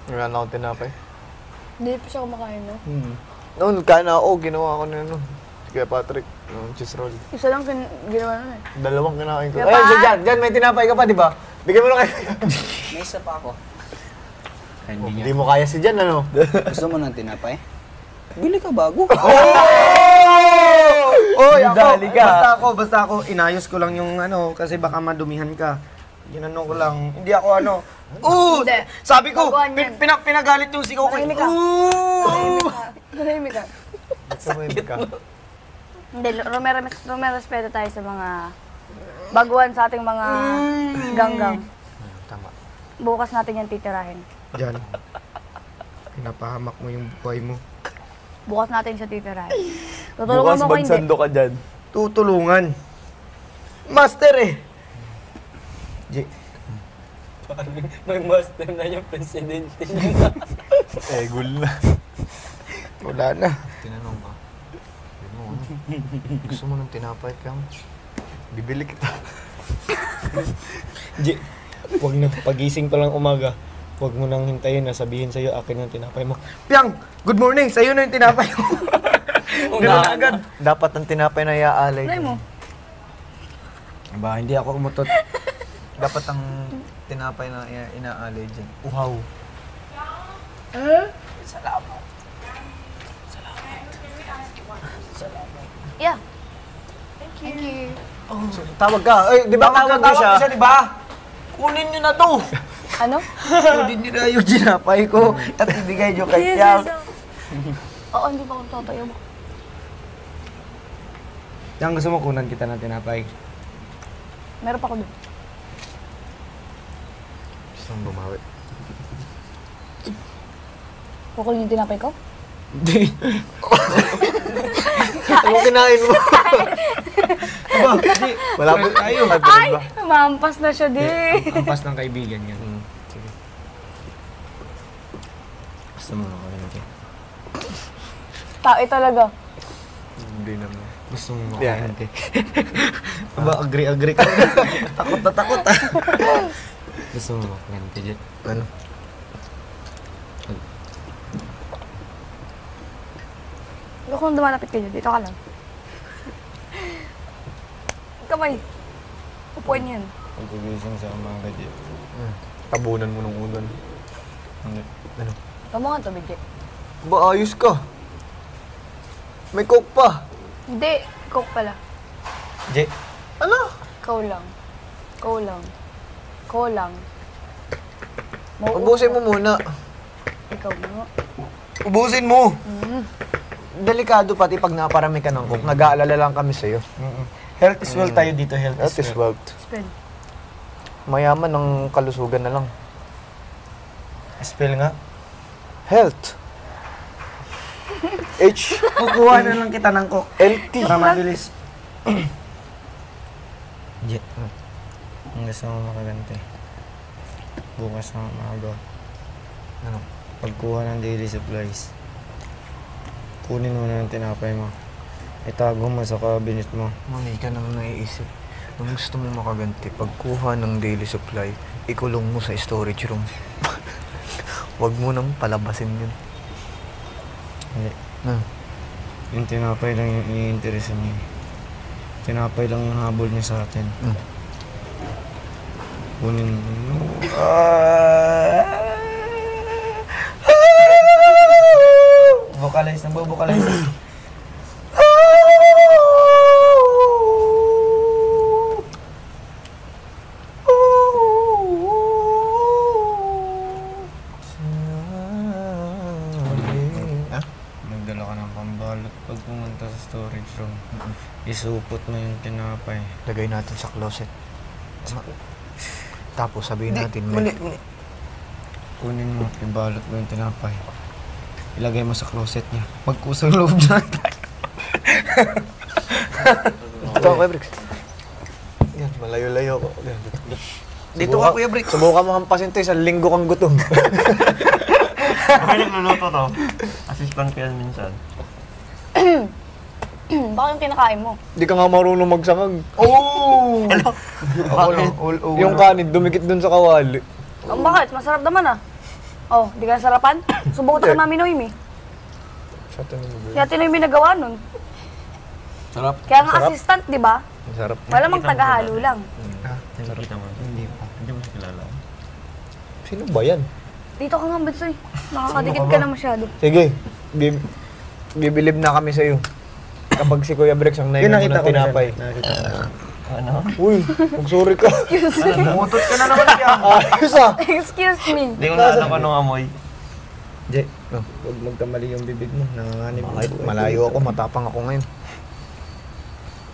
Wala na akong tinapay. Hindi pa siya kumakain, no? Noon, nagkain ako, ginawa ko na ano. Kaya Patrick, yung cheese roll. Isa lang ginawa nun eh. Dalawang kinain ko. Kaya Ayun, dyan, may tinapay ka pa, di ba? Bigyan mo na kayo. May isa pa ako. Hindi mo kaya si Jan, ano? Gusto mo ng tinapay? Bili ka bago. Oy, Basta ako, inayos ko lang yung ano, kasi baka madumihan ka. Ginano ko lang, hindi ako ano. Hindi. Sabi ko, Baguhan yan. pinagalit yung sigaw ko. Tahimik ka. Tahimik ka. Tumahimik ka. Hindi, rumerespeto tayo sa mga baguhan sa ating mga ganggang. Tama. Bukas natin yan titirahin. Jan, pinapahamak mo yung buhay mo. Bukas natin siya titirahin. Tutulungan mo ko hindi. ka dyan. Tutulungan. Master eh. May master na yung presidente niya. Gul na. Wala na. Tinanong ka. Gusto mo ng tinapay, Piang? Bibili kita. Huwag na, pagising pa lang umaga. Huwag mo nang hintayin na sabihin sa'yo, akin ang tinapay mo. Piang, good morning! Sa'yo na yung tinapay mo. Gano'n na agad. Dapat ang tinapay na iaalay. Ano mo? Ba, hindi ako umutot. Dapat ang tinapay na inaalay dyan. Uhaw. Yeah. Thank you. Tawag ka. Ay, di ba tawag ko siya? Di ba? Kunin nyo na to! Ano? Kunin nyo na yung tinapay ko at ibigay nyo kay Piang. Oo, hindi pa ako tatayo. Piang, gusto mo kunan kita ng tinapay? Meron pa ako doon. Gusto mong bumawi. Kukunin yung tinapay ko? Hindi. Ano kinain mo? Aba, hindi. Wala ba tayo? Ay! Mampas na siya, di. Ang pas ng kaibigan yan. Sige. Gusto mo ako natin. Tae talaga. Hindi naman. Gusto mo ako Yeah. natin. Aba, agree ka. Takot na takot ah. Gusto mo ako natin, Jet? Ano? Huwag kung dumalapit kayo, dito ka lang. Kamay. Upuin yan. Pagkagising sa umaga, Jet. Tabunan mo ng ulan. Hindi. Ano? Tama nga tubig, Jake. Ba, ayos ka. May coke pa. Hindi, coke pala. Jet, Ano? Ikaw lang. Ikaw lang. Ikaw lang. Ubusin mo muna. Ikaw mo. ubusin mo! Delikado pati pag naparami ka ng coke. Nag-aalala lang kami sa'yo. Health is wealth tayo dito, health That is is wealth. wealth. Spell. Mayaman ng kalusugan na lang. Spell nga. Health. H. Kukuha na lang kita ng coke. LT. Para mabilis. Jet, ang gusto mo makaganti. Bukas na umaga. Ano? Pagkuha ng daily supplies. Kunin mo na yung tinapay mo. Itago mo sa cabinet mo. Mali ka nang naiisip. Kung gusto mo makaganti, pagkuha ng daily supply, ikulong mo sa storage room. Huwag mo nang palabasin yun. Hindi. Hmm. Yung tinapay lang yung i-interesan niya. Tinapay lang yung habol niya sa atin. Kunin mo. Vocalize na vocalize. Magdala ka ng pambalot pag pumunta sa storage room. Isupot mo yung tinapay. Lagay natin sa closet. Tapos sabihin natin, Mali. Kunin mo, ibalot mo yung tinapay. Ilagay mo sa closet niya. Magkusang loob na tayo. Ito, Kuya Bricks. Yan, malayo-layo ko. Yan. Dito ka, Kuya Bricks. Subukan mo hampasin to, isang linggo kang gutom. Ako nagluluto to. Assistant ko yan minsan. Baka yung kinakain mo. Hindi ka nga marunong magsangag. Oh! Ako lang. Yung kanin, dumikit dun sa kawali. Bakit? Masarap naman ah. Oh, di ka sarapan? Subok ka kay Mami Noemi. Sa tanong mo. Si Ate Noemi nagawa nun. Sarap. Kaya nga assistant, di ba? Ang sarap. Malamang tagahalo lang. Nakikita mo. Hindi pa. Hindi mo siya kilala. Sino ba yan? Dito ka nga, Betsoy. Nakakadikit ka na masyado. Sige, bibilib na kami sa'yo. Kapag si Kuya Brex ang Yun, nainom nakita ng ko na tinapay. siya. Nakita ko na. Ano? Uy, magsorry ka. Umutot ka na naman siya. Ayos ah. Excuse me. Hindi ko na alam anong amoy. Je, huwag magkamali yung bibig mo. Nanganganib mo. Kahit malayo ako, matapang ako ngayon.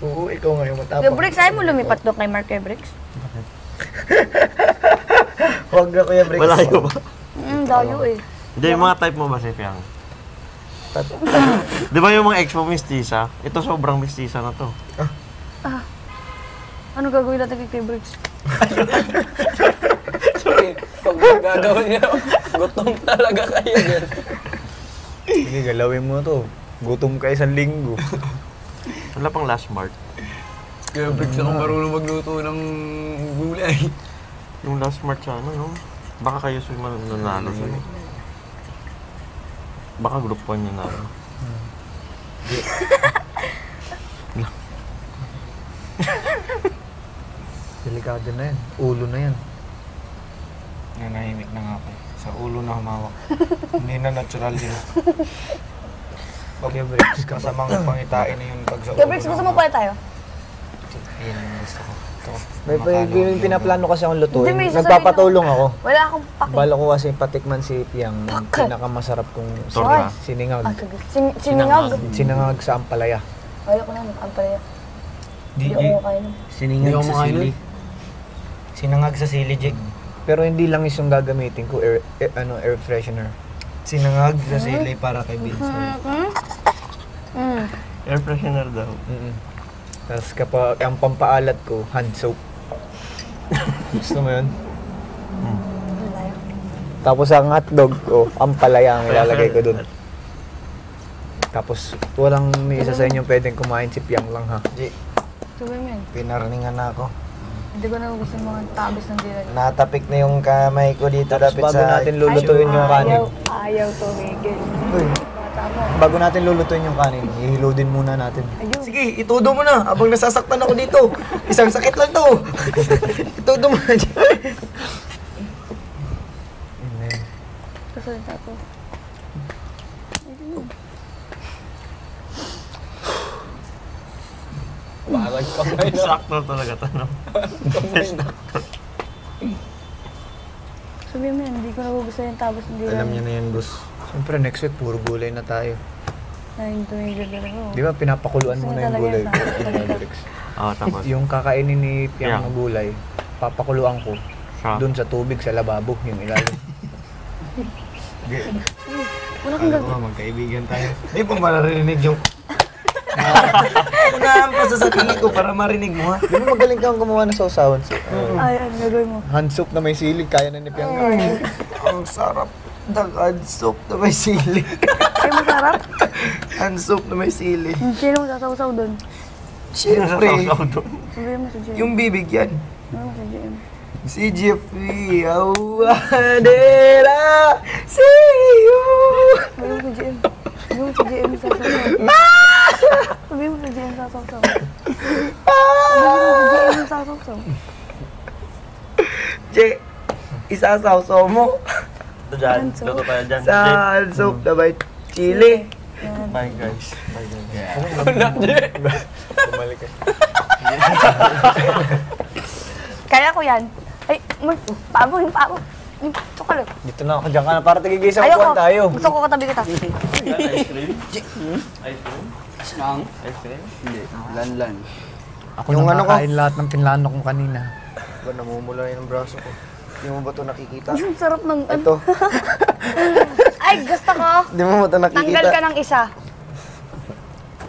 Oo, ikaw nga yung Kuya matapang. Brex, ayaw mo lumipat doon kay Mark Brex? Huwag na Kuya Brex. Malayo ba? Dayo eh. Hindi, yung mga type mo ba si Piang? Di ba yung mga ex mo mistisa? Ito sobrang mistisa na to. Ano gagawin natin kay Kuya Brex? Sorry, pag gagawin niya, gutom talaga kayo dyan. Sige, galawin mo to. Gutom ka 1 linggo. Wala pang last mark. Kaya Briggs ako marunong magluto ng gulay. Yung last mark sa ano, yung... Baka kayo suy mananalo sa'yo. Baka group 1 yun na. Delikado na yan. Ulo na yan. Nanahimik na nga ako. Sa ulo na humawak. Hindi na natural yun. Kuya Brex, kasamang pangitain na yung pag sa ulo. Kuya Brex, gusto mo pala tayo? Ayun ang gusto ko. Ito, May pinaplano kasi akong lutuin. Hindi, may Nagpapatulong ako. Wala akong paki. Bala ko kasi patikman si Piang ng pinakamasarap kong Torta. siningag. Sige. Siningag. Sinangag sa Ampalaya. Ayaw ko na, ang palaya. Di, Hindi ako kain. Siningag Hindi ako sa makain sili. Sinangag sa sili, Jake. Pero hindi lang yung gagamitin ko, air freshener. Sinangag sa sili para kay Vince. Air freshener daw. Tapos kapag ang pampaalat ko, hand soap. Gusto mo yun? Tapos ang hotdog ko, Ampalaya ang ilalagay ko dun. Tapos walang may isa sa inyo pwedeng kumain si Piang lang ha. Jake, Sabi mo yun. pinarningan na ako. Hindi ko na gusto yung mga tabis ng dilan. Natapik na yung kamay ko dito Tapos dapit bago sa... natin lulutuin yung kanin. Ayaw tumigil. Uy, Bata mo. bago natin lulutuin yung kanin, ihilodin muna natin. Ayaw. Sige, itudo mo na habang nasasaktan ako dito. Isang sakit lang to. Itudo mo na dyan. Kasalita ko. Parang kamay na. Sakto talaga to, no? Kamay na. Sabi mo yan, hindi ko nagugustuhan yung tabis ng dilan. Alam niya na yan, boss. Siyempre next week, puro gulay na tayo. Ayaw tumigil din ako. Di ba pinapakuluan Gusto mo niya na yung talaga gulay? yan sa akin. Oo, tapos. Yung kakainin ni Piang Piang. na gulay, papakuluan ko Sa... doon sa tubig sa lababo, yung ilalim. Wala kang Alam mo, magkaibigan tayo. Hindi pa maririnig yung... Unahan pa sa sarili ko para marinig mo, ha? Di ba magaling kang gumawa ng sausawan? Ay, ano gagawin mo? Hand soup na may sili, kaya na ni Piang. Ang sarap ng hand soap na may sili. Ay, masarap. Hand soap na may sili. Sino mo sasaw-saw doon? Siyempre, Nasasaw doon. Sabi mo si JM. yung bibig yan. Ano mo si JM? Si Jeffrey Awadera, see you! Sabi mo si JM. Sabi mo si JM sasaw-saw. Sabi mo si JM sasaw-saw. Sabi mo si JM sasaw-saw. Je, isasaw-saw mo Ito dyan. Luto tayo dyan. sa hand soap na may chili. Bye guys. Bye guys. Bumalik ka. Kaya ko yan. Ay, paabo, yung paabo. Yung chocolate. Dito na ako, dyan ka na para tigigisang Ayoko. kuwan tayo. Gusto ko katabi kita. Ice cream? Ice cream? Nang? Ice cream? Hindi. Lanlan. Ako Yung yung ano ko? nakakain lahat ng pinlano kong kanina. Ba, namumula yun ang braso ko. Di mo ba ito nakikita? Ang sarap ng... Ito. Ay, gusto ko. Di mo ba ito nakikita? Tanggal ka ng isa.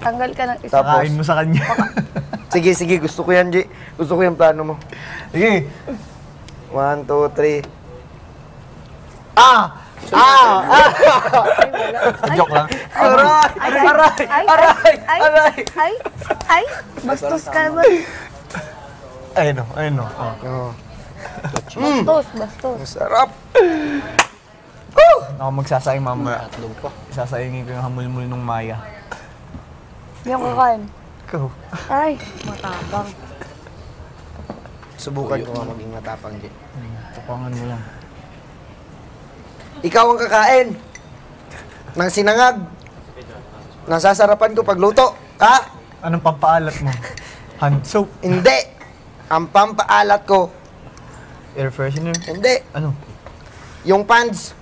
Tanggal ka ng isa. Tapos? Kain mo sa kanya. Sige, sige. Gusto ko yan, J. Gusto ko yung plano mo. Sige. 1, 2, 3. Joke lang. Aray! Aray! Aray! Aray! Ay, bastos ka naman. Ayun o, ayun o. Oh, Bastos, bastos. ang sarap! Ako magsasaing mamaya. Tatlog pa. Sasaingin ko yung hamulmul ng Maya. Hindi ako kakain. Ikaw. Ay, matapang. Subukan ko nga maging matapang, Jay. Tapangan mo lang. Ikaw ang kakain ng sinangag. Nasasarapan ko pagluto. Ha? Anong pampaalat mo? Hand soap? Hindi. Ang pampaalat ko. Air freshener? Hindi. Ano? Yung pans.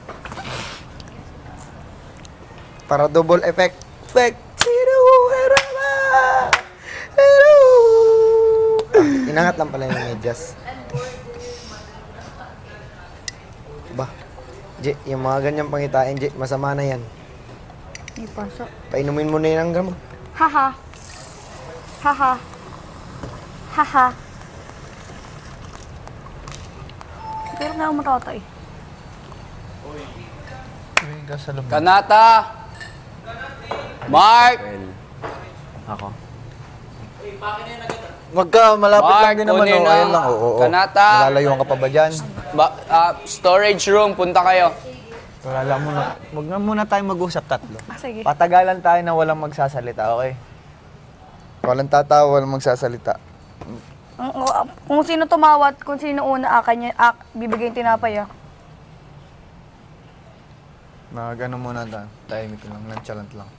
Para double effect. Inangat lang pala yung medyas. Ba? Jay, yung mga ganyang pangitain, Jay, masama na yan. May pasok. Painumin mo na yun ang gamot. Haha. Haha. Haha. Pero nga ako matatay. Uy, kasalubong. Kanata! Mark! Ako. Wag ka, malapit Mark, lang din naman. kunin Oh, na. ayun lang. Oo. Kanata! Nalalayuan ka pa ba dyan? Storage room, punta kayo. Wala lang muna. Wag na muna tayo mag-usap tatlo. Sige. Patagalan tayo na walang magsasalita, okay? Walang tatawa, walang magsasalita. Kung sino tumawat, kung sino una akin niya, bibigay yung tinapay Mga ganun muna tayo. Tahimik lang, nonchalant lang.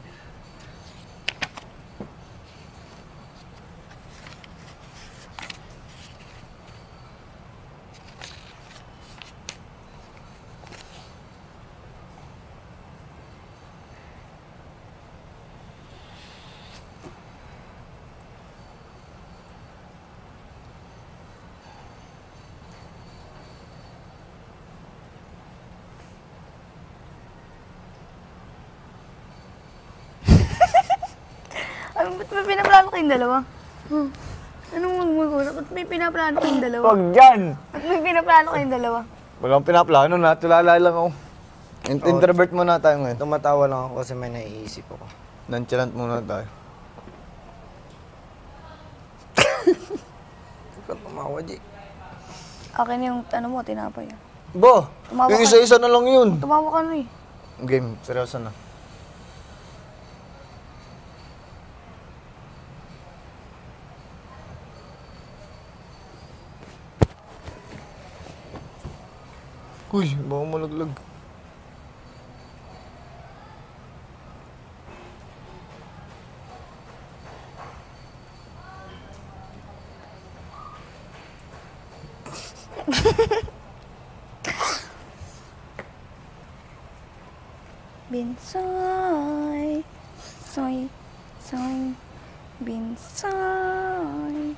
Ba't may pinaplano kayong dalawa? Anong mag-usap? Ba't may pinaplano kayong dalawa? Wag dyan! Ba't may pinaplano kayong dalawa? Walang pinaplano na, tulala lang ako. Introvert muna tayo ngayon. Tumatawa lang ako kasi may naiisip ako. Nonchalant muna tayo. Huwag kang tumawa, Jay. Akin yung, tinapay Bo! Tumawa Yung ka. isa-isa na lang yun. Tumawa ka na Game, seryoso na. Uy, baka malaglag. Binsay, soy, soy, binsay.